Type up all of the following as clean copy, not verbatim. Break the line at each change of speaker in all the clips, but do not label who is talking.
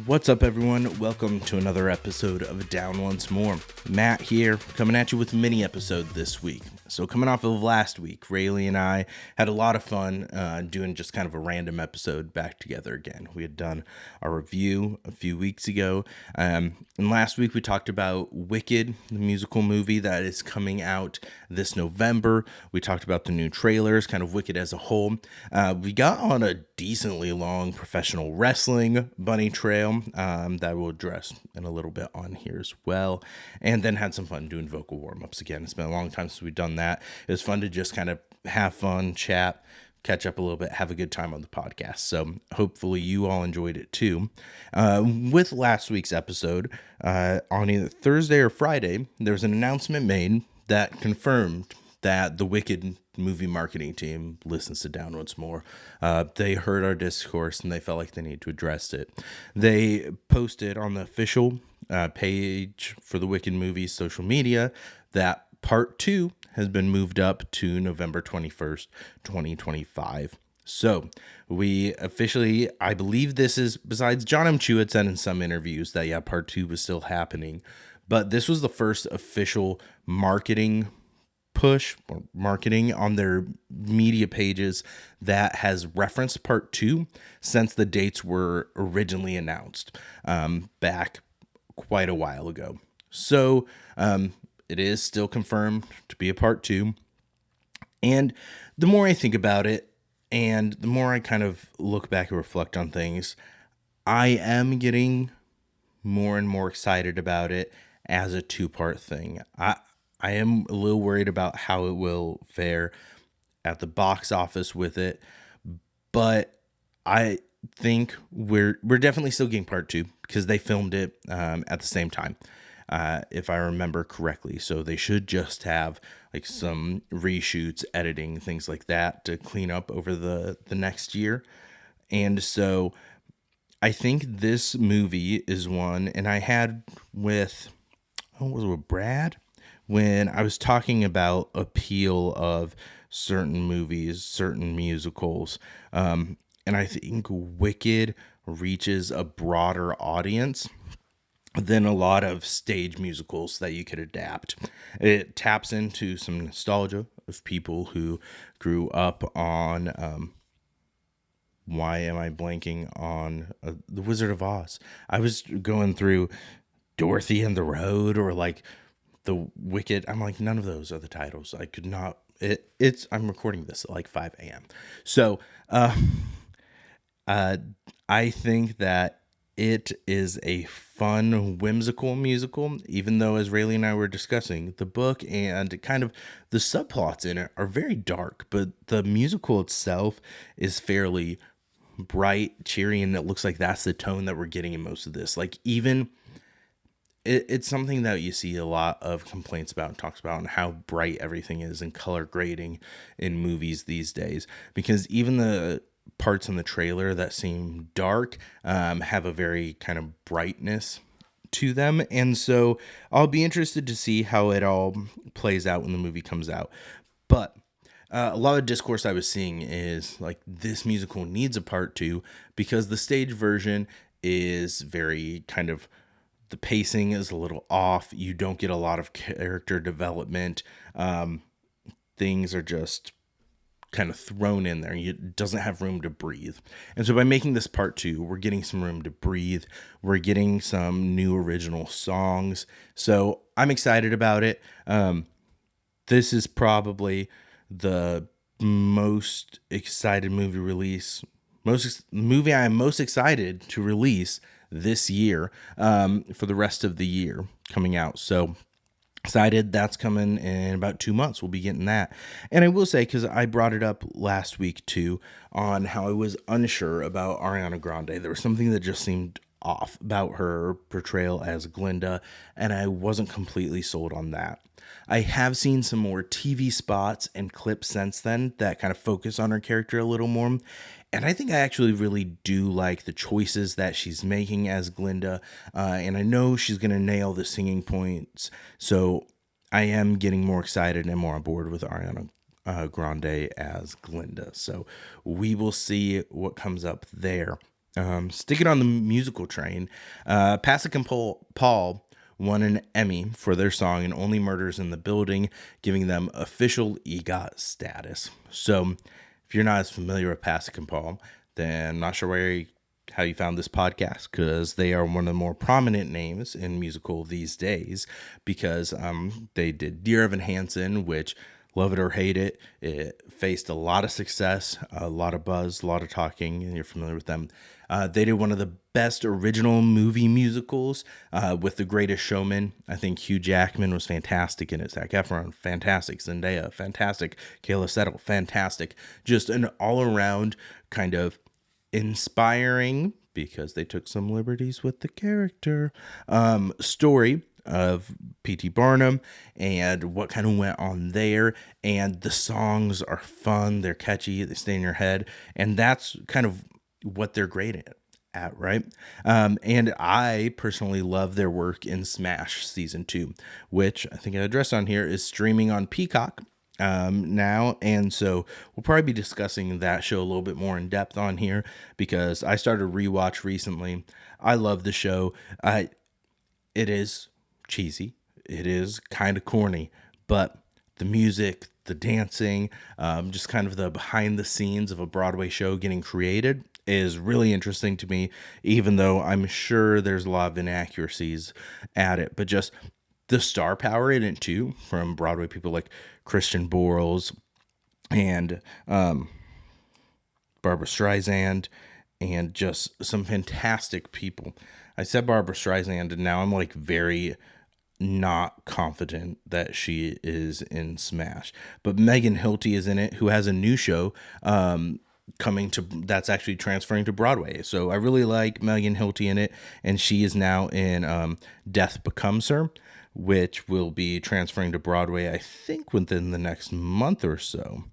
What's up, everyone? Welcome to another episode of Down Once More. Matt here, coming at you with a mini episode this week. So coming off of last week, Rayleigh and I had a lot of fun doing just kind of a random episode back together again. We had done our review a few weeks ago, and last week we talked about Wicked, the musical movie that is coming out this November. We talked about the new trailers, kind of Wicked as a whole. We got on a decently long professional wrestling bunny trail that we'll address in a little bit on here as well, and then had some fun doing vocal warm-ups again. It's been a long time since we've done that. It was fun to just kind of have fun, chat, catch up a little bit, have a good time on the podcast. So hopefully you all enjoyed it too. With last week's episode, on either Thursday or Friday, there was an announcement made that confirmed that the Wicked movie marketing team listens to Down Once More. They heard our discourse and they felt like they needed to address it. They posted on the official page for the Wicked movie's social media that part 2 has been moved up to November 21st, 2025. So we officially, I believe this is, besides John M. Chu had said in some interviews that, part 2 was still happening. But this was the first official marketing push or marketing on their media pages that has referenced part 2 since the dates were originally announced back quite a while ago. So it is still confirmed to be a part 2. And the more I think about it and the more I kind of look back and reflect on things, I am getting more and more excited about it as a 2-part thing. I am a little worried about how it will fare at the box office with it, but I think we're definitely still getting part 2 because they filmed it at the same time, if I remember correctly. So they should just have like some reshoots, editing, things like that to clean up over the next year. And so I think this movie is one, and I had with Brad when I was talking about appeal of certain movies, certain musicals, and I think Wicked reaches a broader audience than a lot of stage musicals that you could adapt. It taps into some nostalgia of people who grew up on, why am I blanking on The Wizard of Oz? I was going through Dorothy and the Road or like The Wicked. I'm like, none of those are the titles. I could not. I'm recording this at like 5 a.m. So I think that it is a fun, whimsical musical, even though, as Rayleigh and I were discussing, the book and kind of the subplots in it are very dark, but the musical itself is fairly bright, cheery, and it looks like that's the tone that we're getting in most of this. Like, even it's something that you see a lot of complaints about and talks about, and how bright everything is and color grading in movies these days, because even the parts in the trailer that seem dark have a very kind of brightness to them. And so I'll be interested to see how it all plays out when the movie comes out. But a lot of discourse I was seeing is like, this musical needs a part 2 because the stage version is very kind of, the pacing is a little off. You don't get a lot of character development. Things are just kind of thrown in there. It doesn't have room to breathe. And so by making this part 2, we're getting some room to breathe. We're getting some new original songs. So I'm excited about it. This is probably the most excited movie release, movie I am most excited to release this year, for the rest of the year coming out. So excited. That's coming in about 2 months. We'll be getting that. And I will say, because I brought it up last week too, on how I was unsure about Ariana Grande. There was something that just seemed off about her portrayal as Glinda, and I wasn't completely sold on that. I have seen some more TV spots and clips since then that kind of focus on her character a little more. And I think I actually really do like the choices that she's making as Glinda. And I know she's going to nail the singing points. So I am getting more excited and more on board with Ariana Grande as Glinda. So we will see what comes up there. Sticking on the musical train, Pasek and Paul won an Emmy for their song "And Only Murders in the Building," giving them official EGOT status. So, if you're not as familiar with Pasek and Paul, then I'm not sure how you found this podcast, because they are one of the more prominent names in musical these days, because they did Dear Evan Hansen, which, love it or hate it, it faced a lot of success, a lot of buzz, a lot of talking, and you're familiar with them. They did one of the best original movie musicals with The Greatest Showman. I think Hugh Jackman was fantastic in it. Zac Efron, fantastic. Zendaya, fantastic. Kayla Settle, fantastic. Just an all-around kind of inspiring, because they took some liberties with the character, story of P.T. Barnum and what kind of went on there. And the songs are fun, they're catchy, they stay in your head, and that's kind of what they're great at, right? And I personally love their work in Smash Season 2, which I think I addressed on here, is streaming on Peacock now, and so we'll probably be discussing that show a little bit more in depth on here, because I started a rewatch recently. I love the show. It is cheesy, it is kind of corny, but the music, the dancing, just kind of the behind the scenes of a Broadway show getting created is really interesting to me, even though I'm sure there's a lot of inaccuracies at it. But just the star power in it too, from Broadway people like Christian Borles and Barbara Streisand, and just some fantastic people. I said Barbara Streisand, and now I'm like very not confident that she is in Smash. But Megan Hilty is in it, who has a new show that's actually transferring to Broadway. So I really like Megan Hilty in it, and she is now in Death Becomes Her, which will be transferring to Broadway, I think, within the next month or so.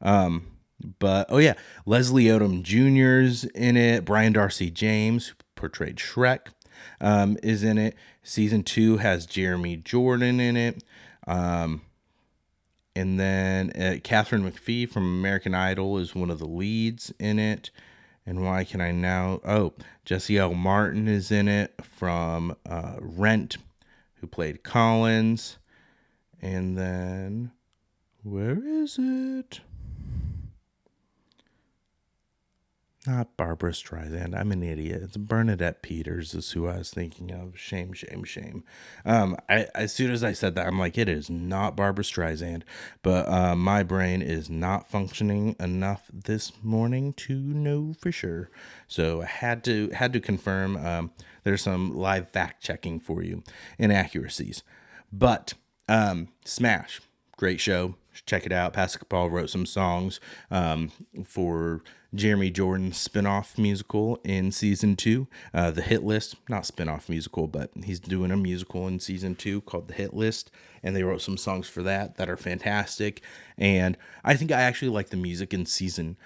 But oh yeah, Leslie Odom Jr.'s in it. Brian Darcy James, who portrayed Shrek, is in it. Season 2 has Jeremy Jordan in it. And then Catherine McPhee from American Idol is one of the leads in it. And why can I now? Oh, Jesse L. Martin is in it from Rent, who played Collins. And then, where is it? Not Barbara Streisand. I'm an idiot. It's Bernadette Peters is who I was thinking of. Shame, shame, shame. As soon as I said that, I'm like, it is not Barbara Streisand. But my brain is not functioning enough this morning to know for sure. So I had to confirm. There's some live fact checking for you, inaccuracies. But Smash, great show. Check it out. Pasek Paul wrote some songs for Jeremy Jordan's spin-off musical in season 2, The Hit List. Not spin-off musical, but he's doing a musical in season 2 called The Hit List, and they wrote some songs for that are fantastic. And I think I actually like the music in season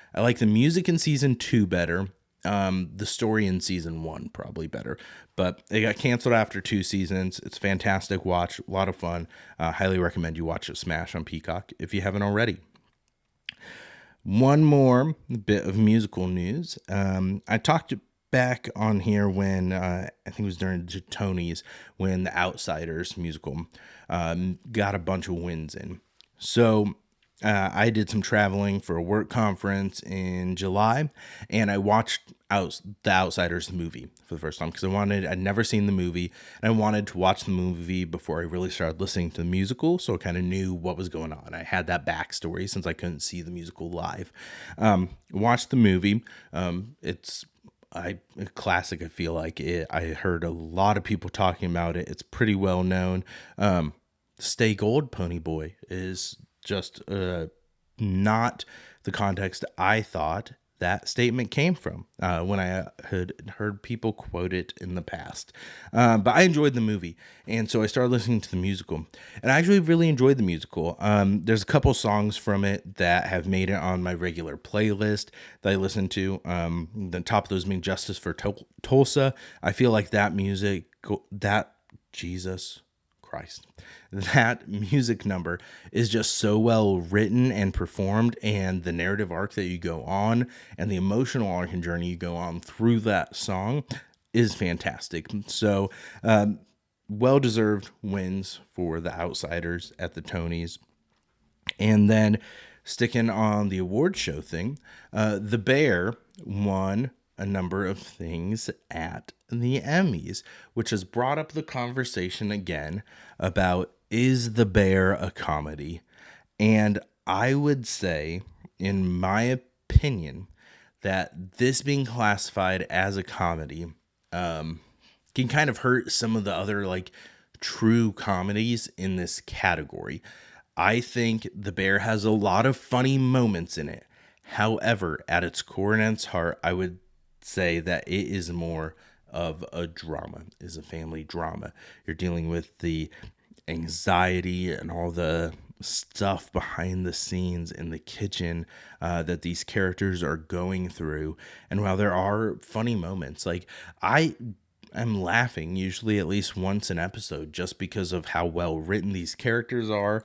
2 better. The story in season 1 probably better, but it got canceled after 2 seasons. It's fantastic watch, a lot of fun. Highly recommend you watch it. Smash on Peacock if you haven't already. One more bit of musical news. I talked back on here when I think it was during the Tonys, when The Outsiders musical got a bunch of wins in. So I did some traveling for a work conference in July, and I watched The Outsiders movie for the first time, because I'd never seen the movie, and I wanted to watch the movie before I really started listening to the musical, so I kind of knew what was going on. I had that backstory since I couldn't see the musical live. Watched the movie. It's a classic. I feel like it. I heard a lot of people talking about it. It's pretty well known. Stay Gold Pony Boy is just not the context I thought that statement came from when I had heard people quote it in the past. But I enjoyed the movie, and so I started listening to the musical, and I actually really enjoyed the musical. There's a couple songs from it that have made it on my regular playlist that I listen to. The top of those being Justice for Tulsa. I feel like that music, Jesus Christ. That music number is just so well written and performed, and the narrative arc that you go on and the emotional arc and journey you go on through that song is fantastic. So, well-deserved wins for the Outsiders at the Tonys. And then sticking on the award show thing, the Bear won a number of things at the Emmys, which has brought up the conversation again about, is the Bear a comedy? And I would say, in my opinion, that this being classified as a comedy can kind of hurt some of the other like true comedies in this category. I think The Bear has a lot of funny moments in it. However, at its core and its heart, I would say that it is more of a drama, is a family drama. You're dealing with the anxiety and all the stuff behind the scenes in the kitchen that these characters are going through. And while there are funny moments, like I'm laughing usually at least once an episode just because of how well written these characters are,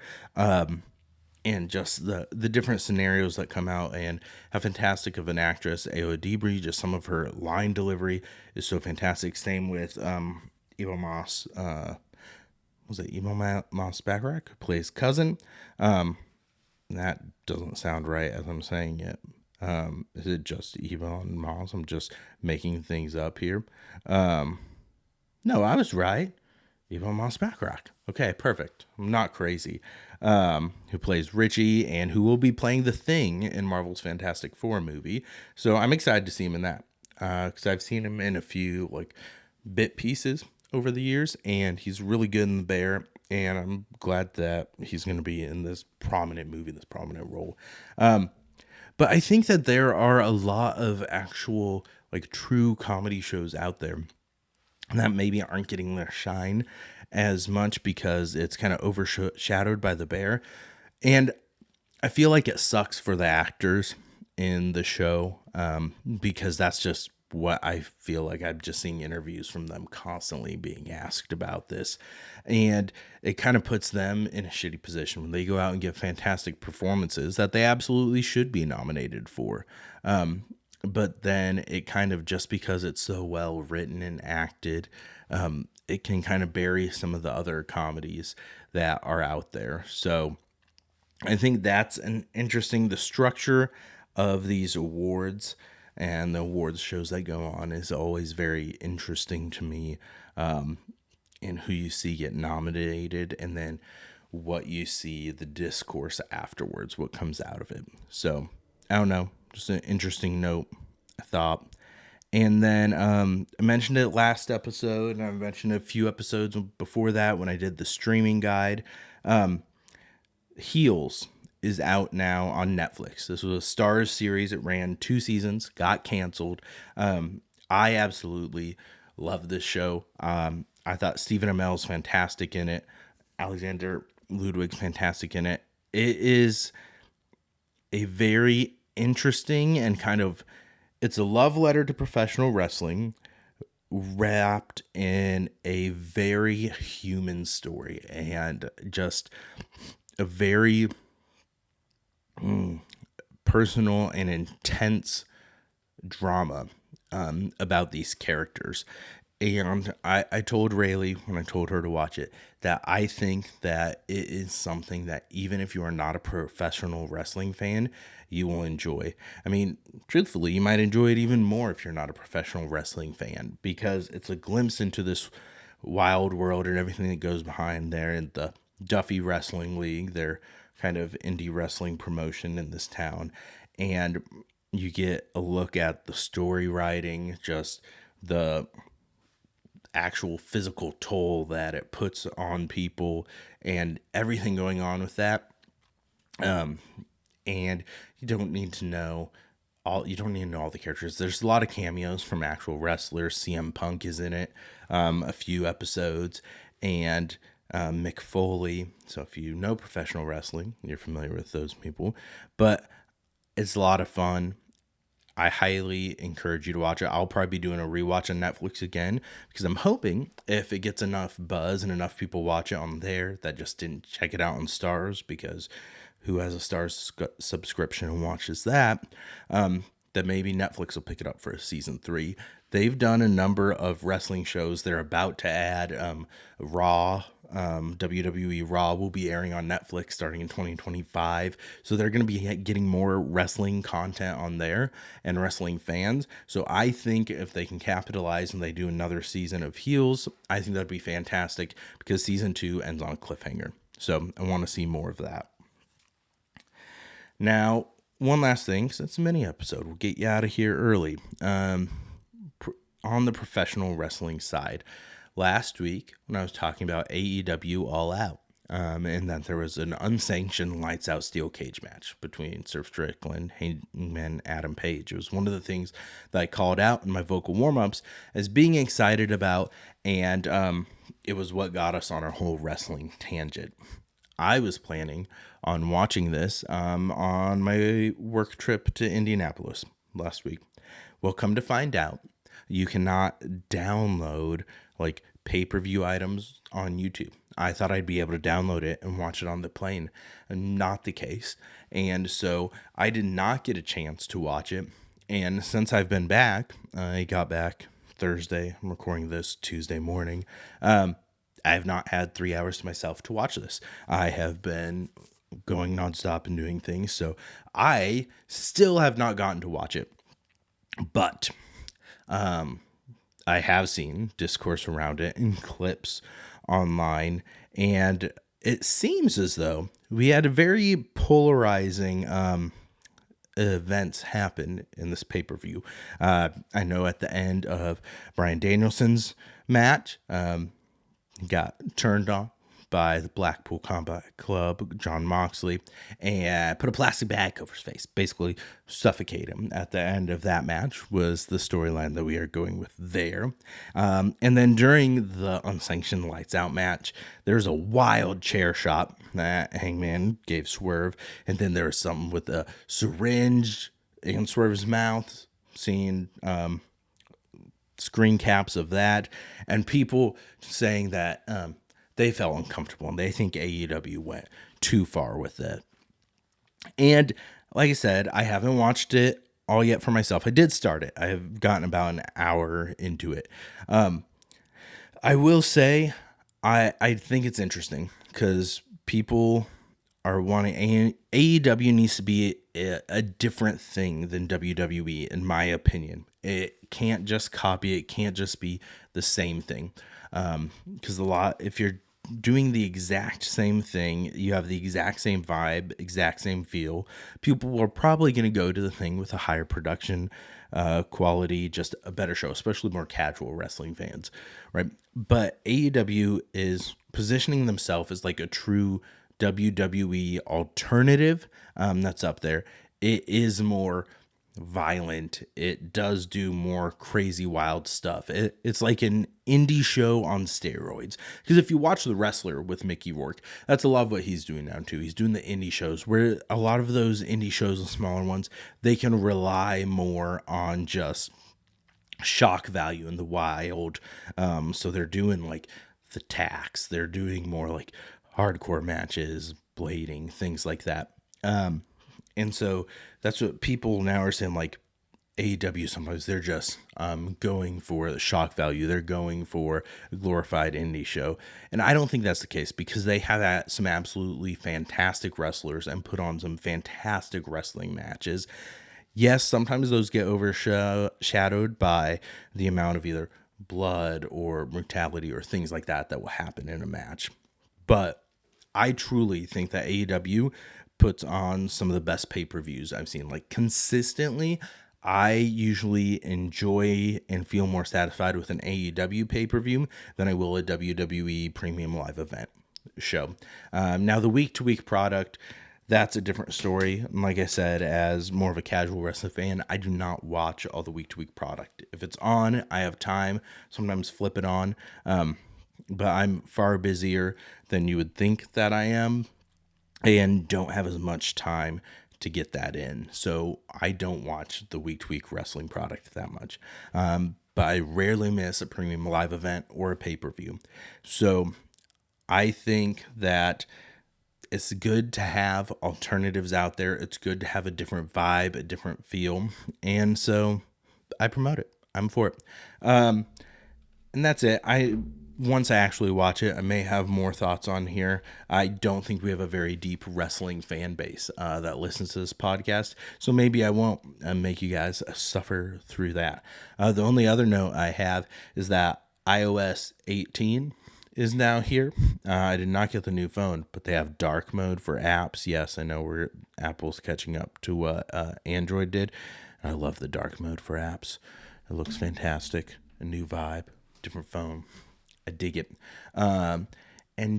and just the different scenarios that come out, and how fantastic of an actress AEW. Just some of her line delivery is so fantastic. Same with Eva Moss. Was it Eva Moss Backrack, who plays Cousin? That doesn't sound right as I'm saying it. Is it just Eva Moss? I'm just making things up here. No, I was right. Eva Moss Backrack. Okay, perfect. I'm not crazy. Who plays Richie and who will be playing the Thing in Marvel's Fantastic Four movie. So I'm excited to see him in that. Because I've seen him in a few like bit pieces over the years, and he's really good in The Bear. And I'm glad that he's going to be in this prominent movie, this prominent role. But I think that there are a lot of actual like true comedy shows out there that maybe aren't getting their shine as much because it's kind of overshadowed by The Bear. And I feel like it sucks for the actors in the show, because that's just what I feel like. I'm just seeing interviews from them constantly being asked about this. And it kind of puts them in a shitty position when they go out and give fantastic performances that they absolutely should be nominated for. But then it kind of, just because it's so well written and acted, it can kind of bury some of the other comedies that are out there. So I think that's the structure of these awards and the awards shows that go on is always very interesting to me, in who you see get nominated and then what you see, the discourse afterwards, what comes out of it. So I don't know, just an interesting note, I thought. And then I mentioned it last episode, and I mentioned a few episodes before that when I did the streaming guide. Heels is out now on Netflix. This was a Starz series. It ran 2 seasons, got canceled. I absolutely love this show. I thought Stephen Amell's fantastic in it. Alexander Ludwig's fantastic in it. It is a very interesting and kind of, it's a love letter to professional wrestling wrapped in a very human story, and just a very personal and intense drama about these characters. And I told Rayleigh when I told her to watch it that I think that it is something that even if you are not a professional wrestling fan, you will enjoy. I mean, truthfully, you might enjoy it even more if you're not a professional wrestling fan, because it's a glimpse into this wild world and everything that goes behind there. And the Duffy Wrestling League, their kind of indie wrestling promotion in this town. And you get a look at the story writing, just the actual physical toll that it puts on people and everything going on with that. And you don't need to know all the characters. There's a lot of cameos from actual wrestlers. CM Punk is in it, a few episodes, and Mick Foley. So if you know professional wrestling, you're familiar with those people. But it's a lot of fun. I highly encourage you to watch it. I'll probably be doing a rewatch on Netflix again because I'm hoping if it gets enough buzz and enough people watch it on there that just didn't check it out on Stars, because who has a Stars subscription and watches that, that maybe Netflix will pick it up for season 3. They've done a number of wrestling shows. They're about to add Raw. WWE Raw will be airing on Netflix starting in 2025. So they're going to be getting more wrestling content on there and wrestling fans. So I think if they can capitalize and they do another season of Heels, I think that'd be fantastic because season 2 ends on a cliffhanger. So I want to see more of that. Now, one last thing, because it's a mini episode, we'll get you out of here early. On the professional wrestling side, last week when I was talking about AEW All Out, and that there was an unsanctioned lights out steel cage match between Swerve Strickland, Hangman Adam Page. It was one of the things that I called out in my vocal warm-ups as being excited about, and it was what got us on our whole wrestling tangent. I was planning on watching this on my work trip to Indianapolis last week. Well, come to find out, you cannot download like pay-per-view items on YouTube. I thought I'd be able to download it and watch it on the plane. Not the case. And so I did not get a chance to watch it. And since I've been back, I got back Thursday. I'm recording this Tuesday morning. I have not had 3 hours to myself to watch this. I have been going nonstop and doing things. So I still have not gotten to watch it. But I have seen discourse around it in clips online, and it seems as though we had a very polarizing events happen in this pay-per-view. I know at the end of Bryan Danielson's match, he got turned on by the Blackpool Combat Club, John Moxley, and put a plastic bag over his face, basically suffocate him. At the end of that match was the storyline that we are going with there. And then during the unsanctioned lights out match, there's a wild chair shot that Hangman gave Swerve, and then there was something with a syringe in Swerve's mouth, seeing screen caps of that, and people saying that they felt uncomfortable and they think AEW went too far with it. And like I said, I haven't watched it all yet for myself. I did start it. I have gotten about an hour into it. I will say I think it's interesting because people are wanting AEW needs to be a different thing than WWE, in my opinion. It can't just copy. It can't just be the same thing. Because if you're doing the exact same thing, you have the exact same vibe, exact same feel, people are probably going to go to the thing with a higher production quality, just a better show, especially more casual wrestling fans, right? But AEW is positioning themselves as like a true WWE alternative that's up there. It is more violent. It does do more crazy wild stuff. It's like an indie show on steroids, because if you watch The Wrestler with Mickey Rourke, that's a lot of what he's doing now too. He's doing the indie shows, where a lot of those indie shows, the smaller ones, they can rely more on just shock value and the wild. So they're doing like the tax, they're doing more like hardcore matches, blading, things like that. And so that's what people now are saying, like AEW, sometimes they're just going for the shock value. They're going for a glorified indie show. And I don't think that's the case, because they have some absolutely fantastic wrestlers and put on some fantastic wrestling matches. Yes, sometimes those get overshadowed by the amount of either blood or brutality or things like that will happen in a match. But I truly think that AEW puts on some of the best pay-per-views I've seen. Like consistently, I usually enjoy and feel more satisfied with an AEW pay-per-view than I will a WWE premium live event show. Now the week-to-week product, that's a different story. Like I said, as more of a casual wrestling fan, I do not watch all the week-to-week product. If it's on, I have time, sometimes flip it on. But I'm far busier than you would think that I am, and don't have as much time to get that in. So I don't watch the week to week wrestling product that much. But I rarely miss a premium live event or a pay-per-view. So I think that it's good to have alternatives out there. It's good to have a different vibe, a different feel. And so I promote it. I'm for it. And that's it. Once I actually watch it, I may have more thoughts on here. I don't think we have a very deep wrestling fan base that listens to this podcast. So maybe I won't make you guys suffer through that. The only other note I have is that iOS 18 is now here. I did not get the new phone, but they have dark mode for apps. Yes, I know Apple's catching up to what Android did. I love the dark mode for apps. It looks fantastic. A new vibe, different phone. I dig it. And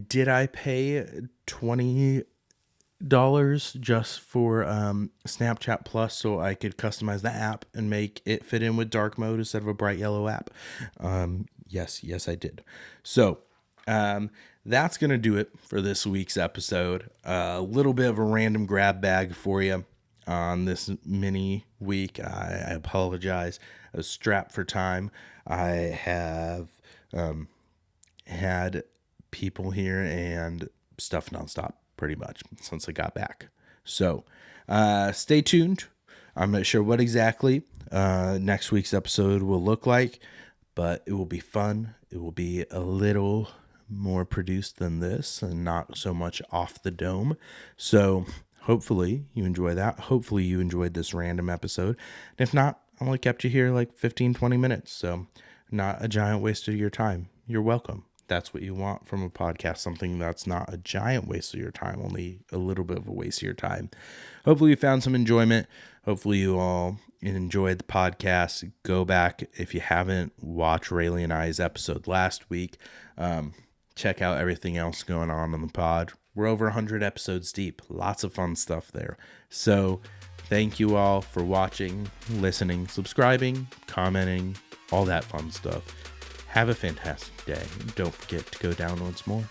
did I pay $20 just for Snapchat Plus so I could customize the app and make it fit in with dark mode instead of a bright yellow app? Yes, I did. So that's going to do it for this week's episode. A little bit of a random grab bag for you on this mini week. I apologize. I was strapped for time. I have had people here and stuff nonstop pretty much since I got back. So stay tuned. I'm not sure what exactly next week's episode will look like, but it will be fun. It will be a little more produced than this and not so much off the dome. So hopefully you enjoy that. Hopefully you enjoyed this random episode. And if not, I only kept you here like 15-20 minutes. So not a giant waste of your time. You're welcome. That's what you want from a podcast, something that's not a giant waste of your time, only a little bit of a waste of your time. Hopefully you found some enjoyment. Hopefully you all enjoyed the podcast. Go back, if you haven't, watch Rayleigh and I's episode last week. Check out everything else going on the pod. We're over 100 episodes deep. Lots of fun stuff there. So thank you all for watching, listening, subscribing, commenting, all that fun stuff. Have a fantastic day. Don't forget to go down once more.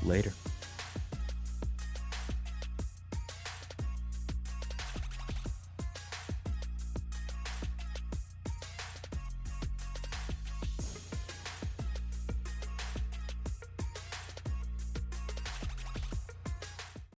Later.